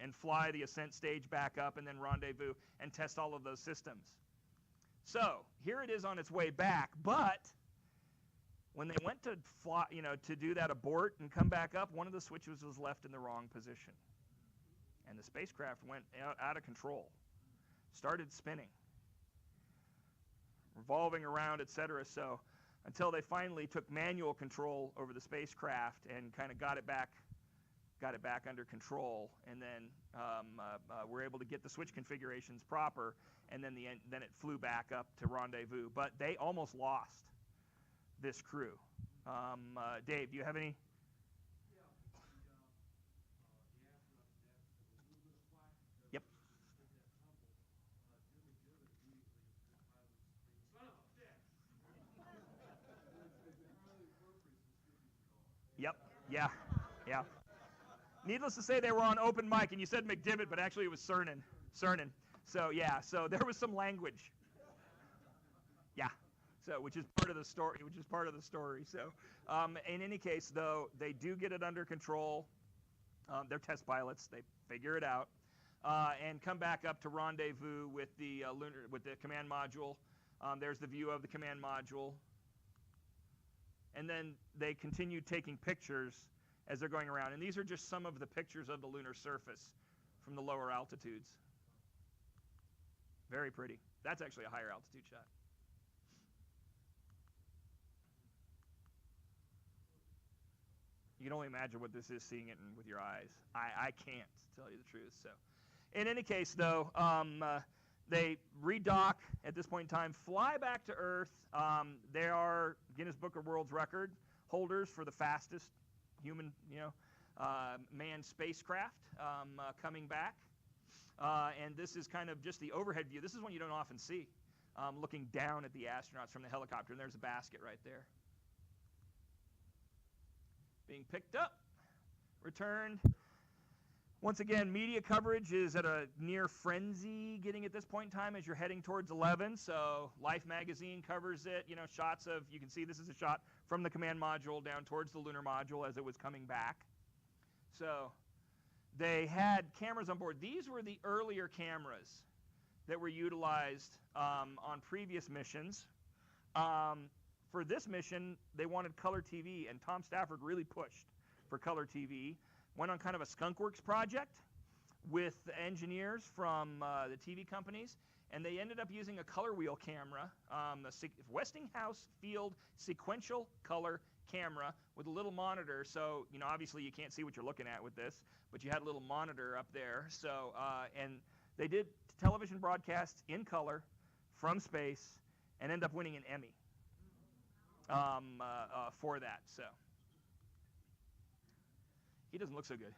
and fly the ascent stage back up, and then rendezvous and test all of those systems. So here it is on its way back, but when they went to fly, you know, to do that abort and come back up, one of the switches was left in the wrong position. And the spacecraft went out of control, started spinning, revolving around, etc. So until they finally took manual control over the spacecraft and kind of got it back under control, and then were able to get the switch configurations proper, and then then it flew back up to rendezvous. But they almost lost this crew. Dave, do you have any? Yep. Yep. Yeah. Yeah. Needless to say, they were on open mic, and you said McDivitt, but actually it was Cernan. So yeah. So there was some language. Yeah. So which is part of the story. So in any case, though, they do get it under control. They're test pilots. They figure it out. And come back up to rendezvous with the command module. There's the view of the command module. And then they continue taking pictures as they're going around. And these are just some of the pictures of the lunar surface from the lower altitudes. Very pretty. That's actually a higher altitude shot. You can only imagine what this is seeing it with your eyes. I can't, to tell you the truth. So, in any case, though, they redock at this point in time, fly back to Earth. They are Guinness Book of World Record holders for the fastest human, manned spacecraft coming back. And this is kind of just the overhead view. This is one you don't often see, looking down at the astronauts from the helicopter. And there's a basket right there. Being picked up, returned. Once again, media coverage is at a near frenzy getting at this point in time as you're heading towards 11. So Life magazine covers it. You know, shots of, you can see this is a shot from the command module down towards the lunar module as it was coming back. So they had cameras on board. These were the earlier cameras that were utilized on previous missions. For this mission, they wanted color TV, and Tom Stafford really pushed for color TV. Went on kind of a skunkworks project with engineers from the TV companies, and they ended up using a color wheel camera, a Westinghouse Field sequential color camera with a little monitor. So, you know, obviously you can't see what you're looking at with this, but you had a little monitor up there. So, and they did television broadcasts in color from space and end up winning an Emmy for that. So he doesn't look so good.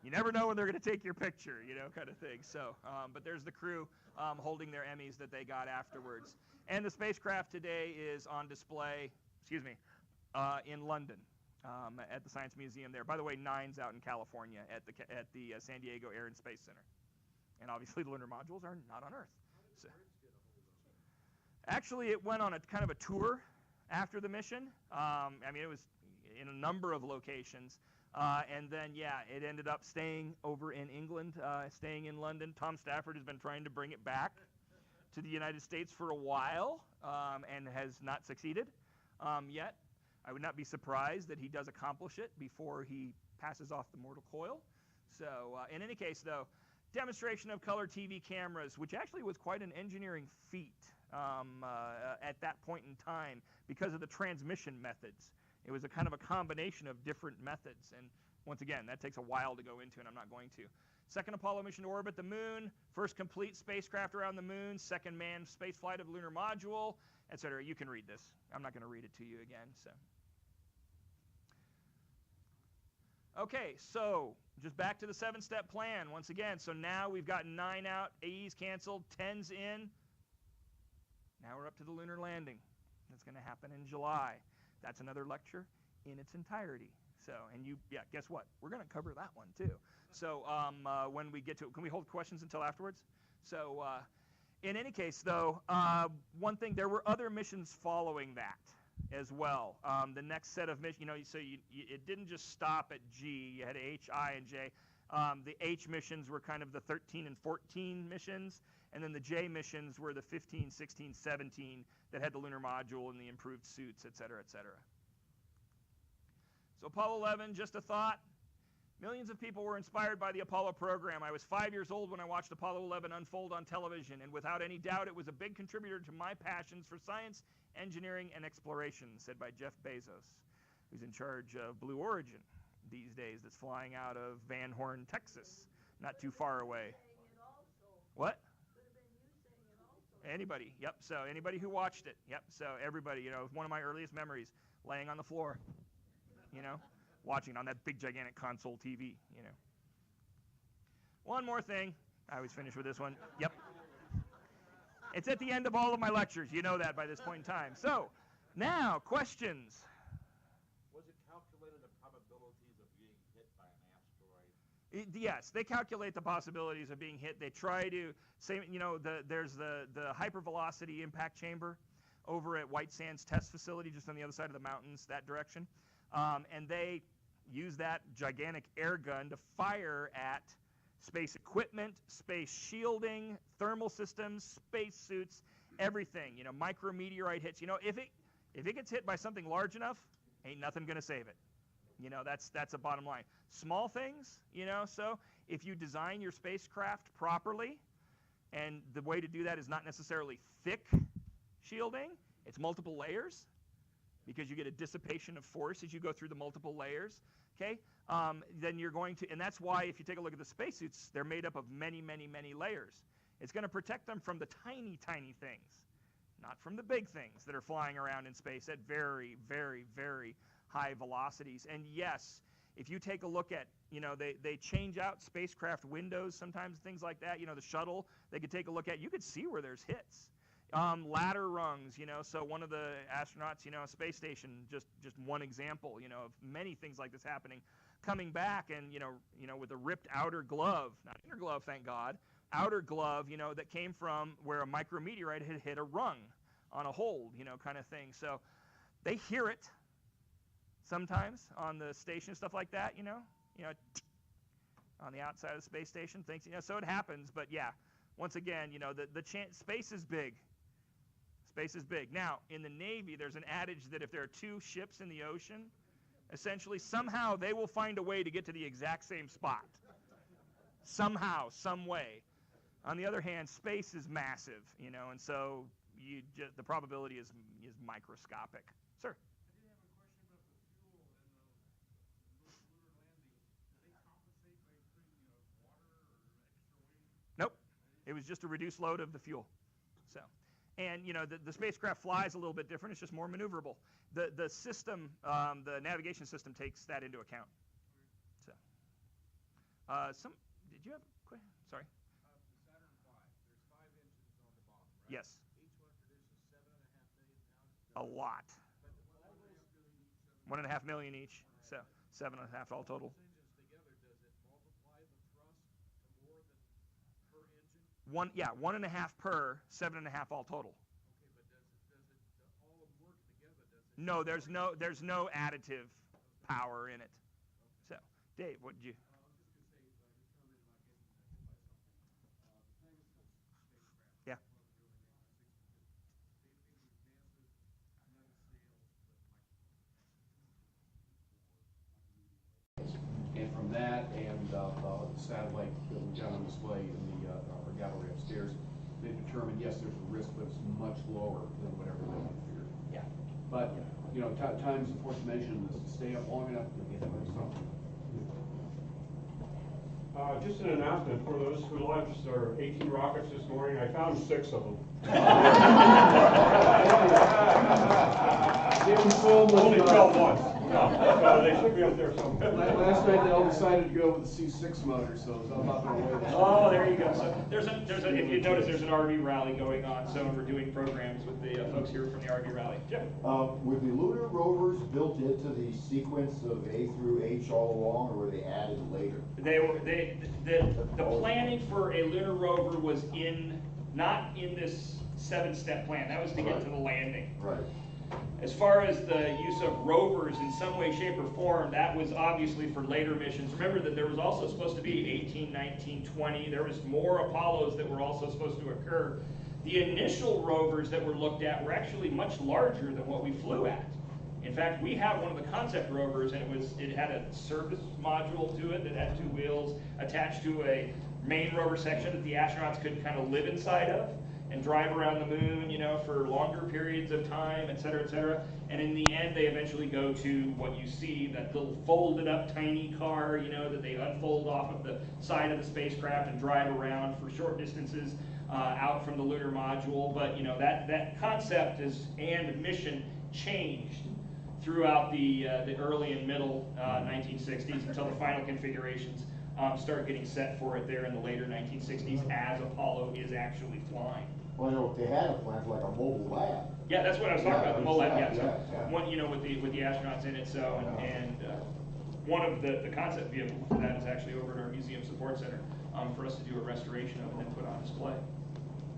You never know when they're going to take your picture, you know, kind of thing. So, but there's the crew holding their Emmys that they got afterwards. And the spacecraft today is on display, in London at the Science Museum there. By the way, 9's out in California at the San Diego Air and Space Center. And obviously the lunar modules are not on Earth. So, actually, it went on a kind of a tour after the mission. I mean, it was in a number of locations. And then, yeah, it ended up staying over in England, staying in London. Tom Stafford has been trying to bring it back to the United States for a while and has not succeeded yet. I would not be surprised that he does accomplish it before he passes off the mortal coil. So in any case, though, demonstration of color TV cameras, which actually was quite an engineering feat at that point in time because of the transmission methods. It was a kind of a combination of different methods, and once again, that takes a while to go into, and I'm not going to. Second Apollo mission to orbit the moon, first complete spacecraft around the moon, second manned space flight of lunar module, etc. You can read this. I'm not going to read it to you again. So, okay, so just back to the 7-step plan once again. So now we've got 9 out, AE's canceled, 10's in. Now we're up to the lunar landing. That's going to happen in July. That's another lecture in its entirety. So, and yeah, guess what? We're going to cover that one too. So when we get to it, can we hold questions until afterwards? So in any case, though, one thing, there were other missions following that as well. The next set of missions, so it didn't just stop at G. You had H, I, and J. The H missions were kind of the 13 and 14 missions, and then the J missions were the 15, 16, 17 that had the lunar module and the improved suits, et cetera, et cetera. So Apollo 11, just a thought. Millions of people were inspired by the Apollo program. I was 5 years old when I watched Apollo 11 unfold on television, and without any doubt, it was a big contributor to my passions for science, engineering, and exploration, said by Jeff Bezos, who's in charge of Blue Origin these days, that's flying out of Van Horn, Texas, not too far away. What? Anybody, yep, so anybody who watched it, yep, so everybody, one of my earliest memories, laying on the floor, watching on that big gigantic console TV, One more thing, I always finish with this one, yep. It's at the end of all of my lectures, you know that by this point in time. So, now, questions. Was it calculated the probabilities of being hit by an asteroid? Yes, they calculate the possibilities of being hit. They try to say, there's the hypervelocity impact chamber over at White Sands Test Facility, just on the other side of the mountains, that direction. And they use that gigantic air gun to fire at space equipment, space shielding, thermal systems, space suits, everything. Micrometeorite hits. If it gets hit by something large enough, ain't nothing going to save it. That's a bottom line. Small things, so if you design your spacecraft properly, and the way to do that is not necessarily thick shielding, it's multiple layers, because you get a dissipation of force as you go through the multiple layers, okay? Then you're going to, and that's why if you take a look at the spacesuits, they're made up of many, many, many layers. It's going to protect them from the tiny, tiny things, not from the big things that are flying around in space at very, very, very high velocities. And yes, if you take a look at, they change out spacecraft windows sometimes, things like that. The shuttle, they could take a look at, you could see where there's hits. Ladder rungs, so one of the astronauts, space station, just one example, of many things like this happening, coming back and, with a ripped outer glove, not inner glove, thank God, outer glove, that came from where a micrometeorite had hit a rung on a hold, kind of thing. So they hear it sometimes on the station, stuff like that, on the outside of the space station, things, so it happens. But yeah, once again, the chance, space is big. Space is big. Now, in the Navy, there's an adage that if there are two ships in the ocean, essentially, somehow they will find a way to get to the exact same spot. Somehow, some way. On the other hand, space is massive, and so the probability is microscopic. Sir? I did have a question about the fuel and the lunar landing. Do they compensate by putting, water or extra weight? Nope. It was just a reduced load of the fuel. So, and the spacecraft flies a little bit different. It's just more maneuverable. The system, the navigation system, takes that into account. So, did you have a question? Sorry. The Saturn V. There's 5 engines on the bottom, right? Yes. Each one produces 7.5 million pounds. A lot. But all those 1.5 million each. So 7.5 all total. engines together, does it multiply the thrust to more than per engine? 1.5 per, 7.5 all total. Okay, but does it all of them work together? Does No, there's no additive power in it. So, Dave, what did you? Yeah. And from that and the satellite that we got on display in the our gallery upstairs, they determined, yes, there's a risk, but it's much lower than whatever they had feared. Yeah. But, you know, time's the fourth dimension is to stay up long enough to get something. Just an announcement for those who launched their 18 rockets this morning. I found 6 of them. Only fell once. So they should be up there somewhere. Last night they all decided to go with the C6 motor, so it was all about their way. Oh, there you go. So there's a if you notice, there's an RV rally going on. So we're doing programs with the folks here from the RV rally. Jim. Were the lunar rovers built into the sequence of A through H all along, or were they added later? The planning for a lunar rover was not in this 7-step plan. That was to get to the landing. Right. As far as the use of rovers in some way, shape, or form, that was obviously for later missions. Remember that there was also supposed to be 18, 19, 20. There was more Apollos that were also supposed to occur. The initial rovers that were looked at were actually much larger than what we flew at. In fact, we have one of the concept rovers, and it had a service module to it that had 2 wheels attached to a main rover section that the astronauts could kind of live inside of and drive around the moon, you know, for longer periods of time, et cetera, and in the end, they eventually go to what you see, that little folded up tiny car, you know, that they unfold off of the side of the spacecraft and drive around for short distances out from the lunar module. But, you know, that concept and mission changed throughout the early and middle 1960s until the final configurations start getting set for it there in the later 1960s as Apollo is actually flying. Well, I know if they had a plant like a mobile lab. Yeah, that's what I was talking about, the mobile lab. Yeah, so yeah. one, you know, with the astronauts in it. So and one of the concept vehicles for that is actually over at our museum support center for us to do a restoration of and then put on display.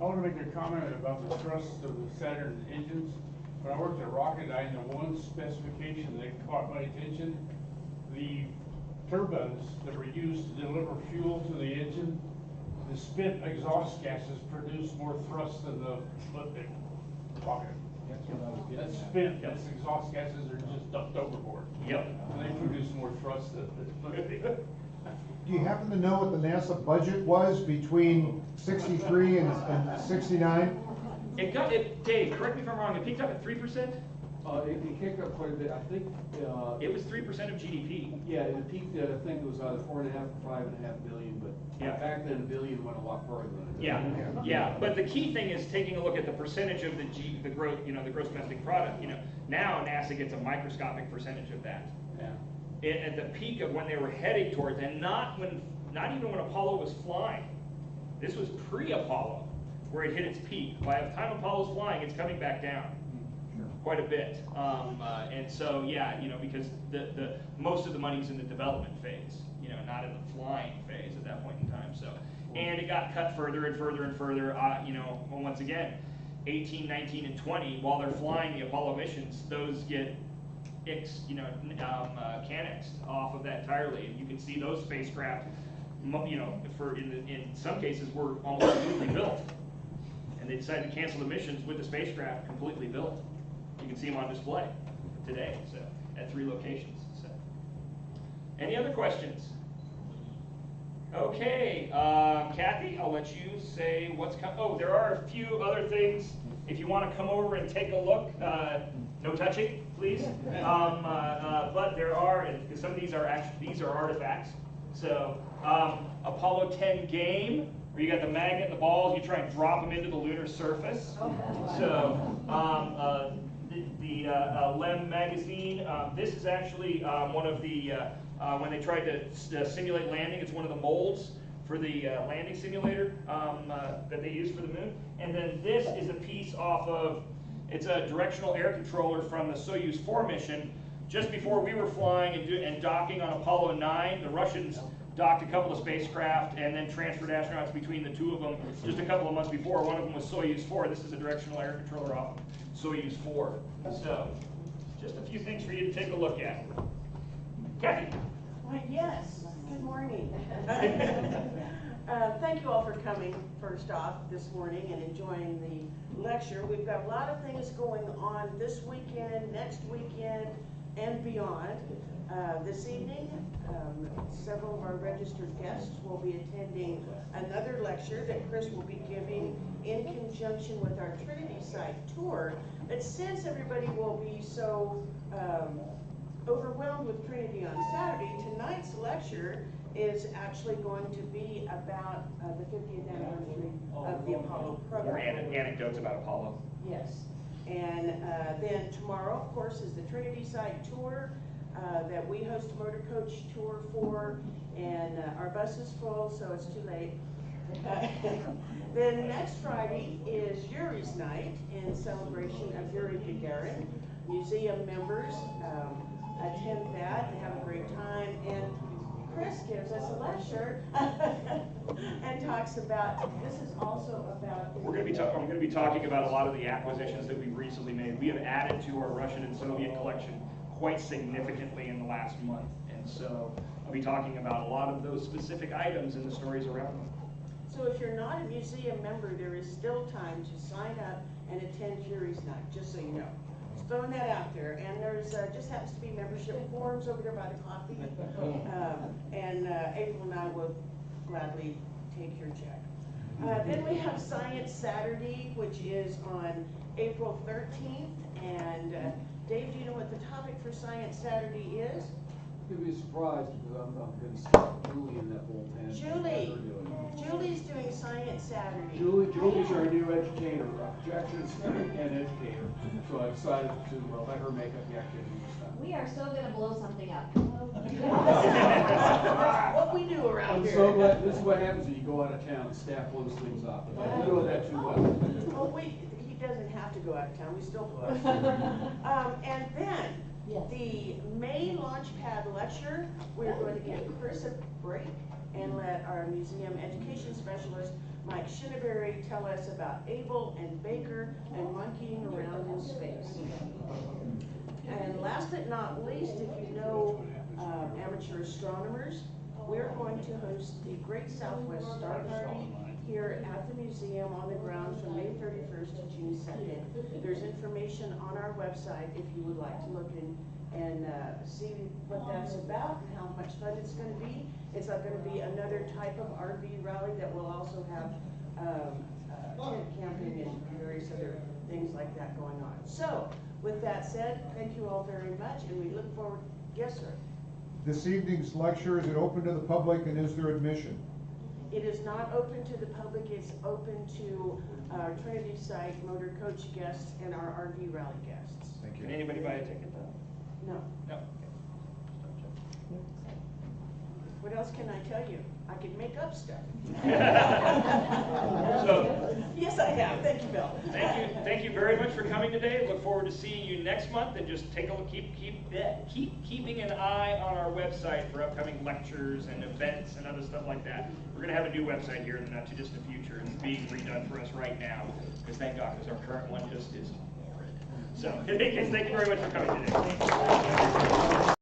I want to make a comment about the thrust of the Saturn engines. When I worked at Rocketdyne, the one specification that caught my attention, the turbines that were used to deliver fuel to the engine, the spent exhaust gases produce more thrust than the rocket. That's spent, that's exhaust gases are just dumped overboard. Yep. And they produce more thrust than the Do you happen to know what the NASA budget was between 63 and 69? Dave, correct me if I'm wrong, it peaked up at 3%? It kicked up quite a bit. I think It was 3% of GDP. yeah, it peaked at, I think it was either 4.5 or 5.5 billion, but Yeah. back then a billion went a lot further than it did. Yeah. But the key thing is taking a look at the percentage of the gross, you know, the gross domestic product. You know, now NASA gets a microscopic percentage of that. Yeah. At the peak of when they were heading towards, and not even when Apollo was flying. This was pre-Apollo, where it hit its peak. By the time Apollo's flying, it's coming back down quite a bit. And so, yeah, you know, because the most of the money's in the development phase, you know, not in the flying phase at that point in time. So, and it got cut further and further and further. You know, once again, 18, 19, and 20, while they're flying the Apollo missions, those get cannexed off of that entirely, and you can see those spacecraft, you know, in some cases were almost completely built, and they decided to cancel the missions with the spacecraft completely built. You can see them on display today, so at 3 locations. So, any other questions? Okay, Kathy, I'll let you say what's coming. Oh, there are a few other things. If you want to come over and take a look, no touching, please. But there are, and some of these are artifacts. So Apollo 10 game, where you got the magnet and the balls, you try and drop them into the lunar surface. So the LEM magazine, this is actually one of the, when they tried to simulate landing, it's one of the molds for the landing simulator that they use for the moon. And then this is a piece off of, it's a directional air controller from the Soyuz 4 mission. Just before we were flying and docking on Apollo 9, the Russians docked a couple of spacecraft and then transferred astronauts between the 2 of them just a couple of months before. One of them was Soyuz 4. This is a directional air controller off of Soyuz 4. So, just a few things for you to take a look at. Kathy? Why, yes, good morning. Thank you all for coming, first off, this morning and enjoying the lecture. We've got a lot of things going on this weekend, next weekend, and beyond. This evening, several of our registered guests will be attending another lecture that Chris will be giving in conjunction with our Trinity site tour. But since everybody will be so overwhelmed with Trinity on Saturday, tonight's lecture is actually going to be about the 50th anniversary of the Apollo More program. anecdotes about Apollo. Yes. And then tomorrow, of course, is the Trinity site tour that we host a motor coach tour for, and our bus is full, so it's too late. Then next Friday is Yuri's night in celebration of Yuri Gagarin. Museum members attend that and have a great time, and Chris gives us a lecture and talks about, this is also about... I'm going to be talking about a lot of the acquisitions that we've recently made. We have added to our Russian and Soviet collection quite significantly in the last month, and so I'll be talking about a lot of those specific items and the stories around them. So if you're not a museum member, there is still time to sign up and attend Yuri's night, just so you know. Just throwing that out there. And there's just happens to be membership forms over there by the coffee. And April and I will gladly take your check. Then we have Science Saturday, which is on April 13th. And Dave, do you know what the topic for Science Saturday is? You'll be surprised because I'm going to stick Julie in that whole tent. Julie. Julie's doing Science Saturday. Julie's our new educator, objections and educator. So I decided to let her make up the activity this time. We are so gonna blow something up. What we do around I'm here. so glad, this is what happens when you go out of town and staff blows things up. I'm doing that too well. Well, he doesn't have to go out of town, we still blow. And then, the May Launchpad lecture, we're going to give Chris a break and let our museum education specialist, Mike Shinneberry, tell us about Abel and Baker and monkeying around in space. And last but not least, if you know amateur astronomers, we're going to host the Great Southwest Star Party here at the museum on the grounds from May 31st to June 2nd. There's information on our website if you would like to look and see what that's about and how much fun it's going to be. It's going to be another type of RV rally that will also have tent camping and various other things like that going on. So, with that said, thank you all very much, and we look forward. Yes, sir. This evening's lecture, is it open to the public and is there admission? It is not open to the public, it's open to our Trinity site motor coach guests and our RV rally guests. Thank you. Can anybody buy a ticket though? No. No. What else can I tell you? I can make up stuff. So, Yes, I have. Thank you, Bill. thank you very much for coming today. Look forward to seeing you next month, and just take a look, keep keeping an eye on our website for upcoming lectures and events and other stuff like that. We're going to have a new website here in the not too distant future. It's being redone for us right now, because thank God, because our current one just is horrid. So, thank you very much for coming today.